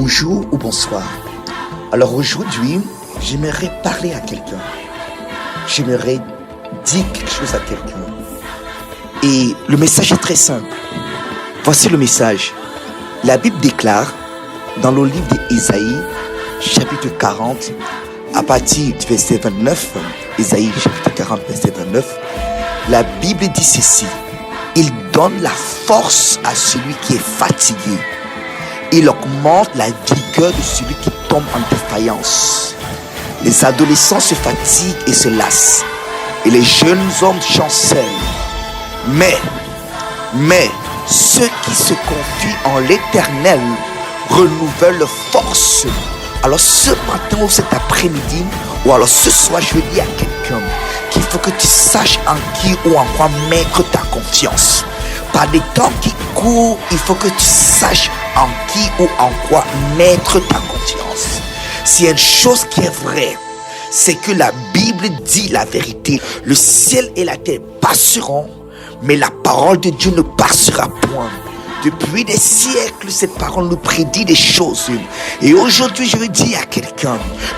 Bonjour ou bonsoir. Alors aujourd'hui, j'aimerais parler à quelqu'un. J'aimerais dire quelque chose à quelqu'un. Et le message est très simple. Voici le message. La Bible déclare dans le livre d'Ésaïe, chapitre 40, à partir du verset 29, Ésaïe chapitre 40, verset 29, la Bible dit ceci. Il donne la force à celui qui est fatigué. Il augmente la vigueur de celui qui tombe en défaillance. Les adolescents se fatiguent et se lassent, et les jeunes hommes chancellent. Mais ceux qui se confient en l'Éternel renouvellent leur force. Alors ce matin ou cet après-midi, ou alors ce soir, je veux dire à quelqu'un qu'il faut que tu saches en qui ou en quoi mettre ta confiance. Par des temps qui courent, il faut que tu saches en qui ou en quoi mettre ta confiance. S'il y a une chose qui est vraie, c'est que la Bible dit la vérité. Le ciel et la terre passeront, mais la parole de Dieu ne passera point. Depuis des siècles, cette parole nous prédit des choses. Et aujourd'hui, je veux dire à quelqu'un,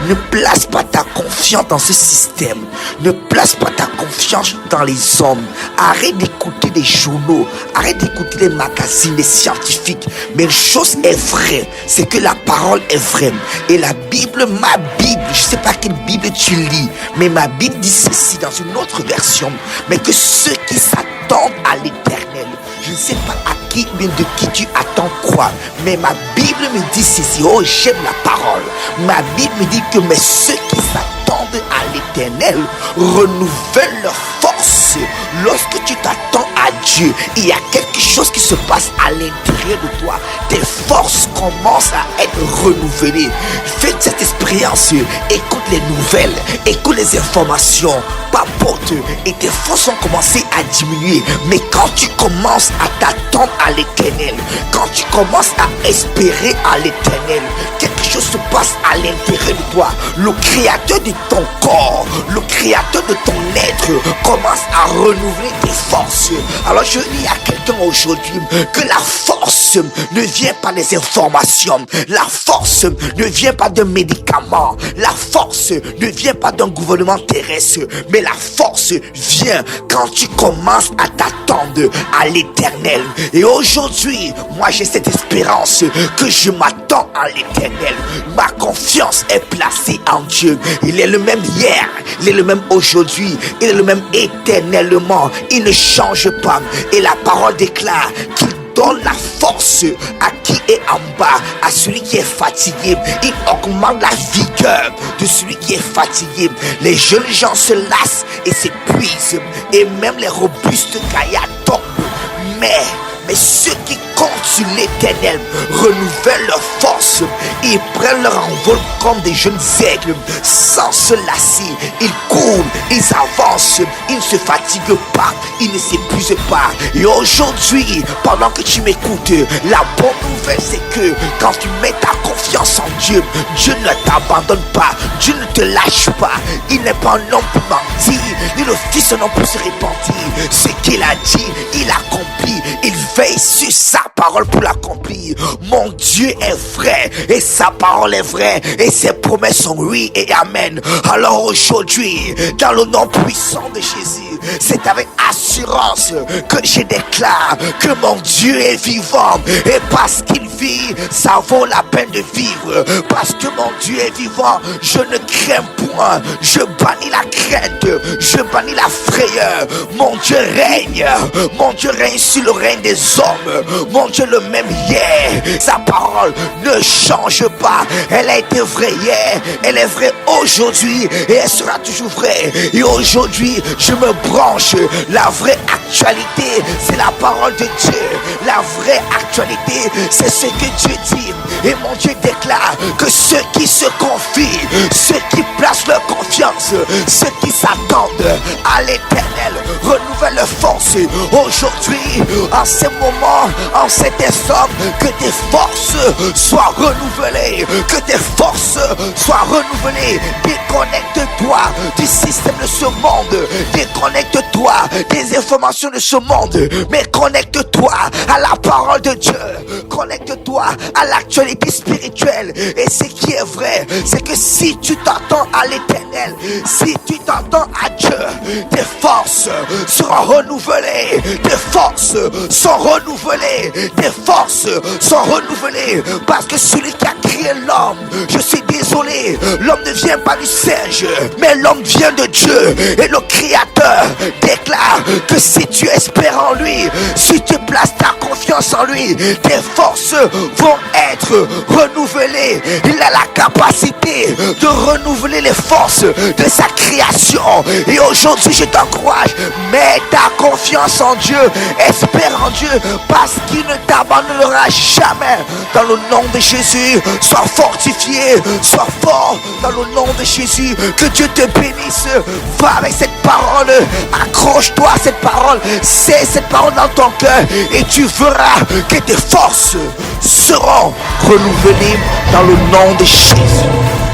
ne place pas ta confiance dans ce système. Ne place pas ta confiance dans les hommes. Arrête d'écouter des journaux. Arrête d'écouter les magazines, les scientifiques. Mais une chose est vraie, c'est que la parole est vraie. Et la Bible, ma Bible, je ne sais pas quelle Bible tu lis, mais ma Bible dit ceci dans une autre version. Mais que ceux qui s'attendent à l'Éternel, je ne sais pas à qui, mais de qui tu attends quoi. Mais ma Bible me dit ceci. Oh, j'aime la parole. Ma Bible me dit que mais ceux qui s'attendent à l'Éternel renouvellent leur force. Lorsque tu t'attends à Dieu, il y a quelque chose qui se passe à l'intérieur de toi. Tes forces commencent à être renouvelées. Fais cette expérience. Écoute les nouvelles. Écoute les informations. Papote. Et tes forces ont commencé à diminuer. Mais quand tu commences à t'attendre à l'Éternel, quand tu commences à espérer à l'Éternel, quelque chose se passe à l'intérieur de toi. Le créateur de ton corps, le créateur de ton être commence à renouveler tes forces. Alors je dis à quelqu'un aujourd'hui que la force ne vient pas des informations, la force ne vient pas d'un médicament, la force ne vient pas d'un gouvernement terrestre, mais la force vient quand tu commences à t'attendre à l'Éternel. Et aujourd'hui, moi j'ai cette espérance que je m'attends à l'Éternel. Ma confiance est placée en Dieu. Il est le même hier, il est le même aujourd'hui, il est le même éternellement. Il ne change pas. Et la parole déclare qu'il donne la force à qui est en bas, à celui qui est fatigué. Il augmente la vigueur de celui qui est fatigué. Les jeunes gens se lassent et s'épuisent, et même les robustes gaillards tombent. Mais ceux qui comptent sur l'Éternel renouvellent leur force. Ils prennent leur envol comme des jeunes aigles sans se lasser. Ils courent, ils avancent, ils ne se fatiguent pas, ils ne s'épuisent pas. Et aujourd'hui, pendant que tu m'écoutes, la bonne nouvelle c'est que quand tu mets ta confiance en Dieu, Dieu ne t'abandonne pas, Dieu ne te lâche pas. Il n'est pas un homme pour mentir, ni le fils d'un homme pour se repentir. Ce qu'il a dit, il accomplit. Il veille sur sa parole pour l'accomplir. Mon Dieu est vrai et sa parole est vraie et ses promesses sont oui et amen. Alors aujourd'hui, dans le nom puissant de Jésus, c'est avec assurance que je déclare que mon Dieu est vivant, et parce qu'il vit, ça vaut la peine de vivre. Parce que mon Dieu est vivant, je ne crains point. Je bannis la crainte, je bannis la frayeur. Mon Dieu règne, mon Dieu règne sur le règne des hommes. Mon Dieu le même hier, sa parole ne change pas. Elle a été vraie hier, elle est vraie aujourd'hui et elle sera toujours vraie. Et aujourd'hui je me branche. La vraie actualité, c'est la parole de Dieu. La vraie actualité, c'est ce que Dieu dit. Et mon Dieu déclare que ceux qui se confient, ceux qui placent leur confiance, ceux qui s'attendent à l'Éternel renouvellent leur force. Aujourd'hui, en ce moment, en cet instant, que tes forces soient renouvelées, que tes forces soient renouvelées. Déconnecte-toi du système de ce monde. Déconnecte-toi des informations de ce monde. Mais connecte-toi à la parole de Dieu. Connecte-toi à l'actualité spirituelle. Et ce qui est vrai, c'est que si tu t'attends à l'Éternel, si tu t'attends à Dieu, tes forces seront renouvelées. Tes forces sont renouvelées. Tes forces sont renouvelées. Parce que celui qui a créé l'homme, je suis désolé, l'homme ne vient pas du singe, mais l'homme vient de Dieu. Et le Créateur déclare que si tu espères en lui, si tu places ta confiance en lui, tes forces vont être renouvelées. Il a la capacité de renouveler les forces de sa création. Et aujourd'hui je t'encourage, mets ta confiance en Dieu, espère en Dieu, parce qu'il ne t'abandonnera jamais. Dans le nom de Jésus, sois fortifié, sois fort dans le nom de Jésus. Que Dieu te bénisse. Va avec cette parole, accroche-toi à cette parole, c'est cette parole dans ton cœur, et tu verras que tes forces seront renouvelées dans le nom de Jésus.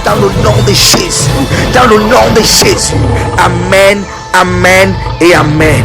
Dans le nom de Jésus. Dans le nom de Jésus. Amen, amen et amen.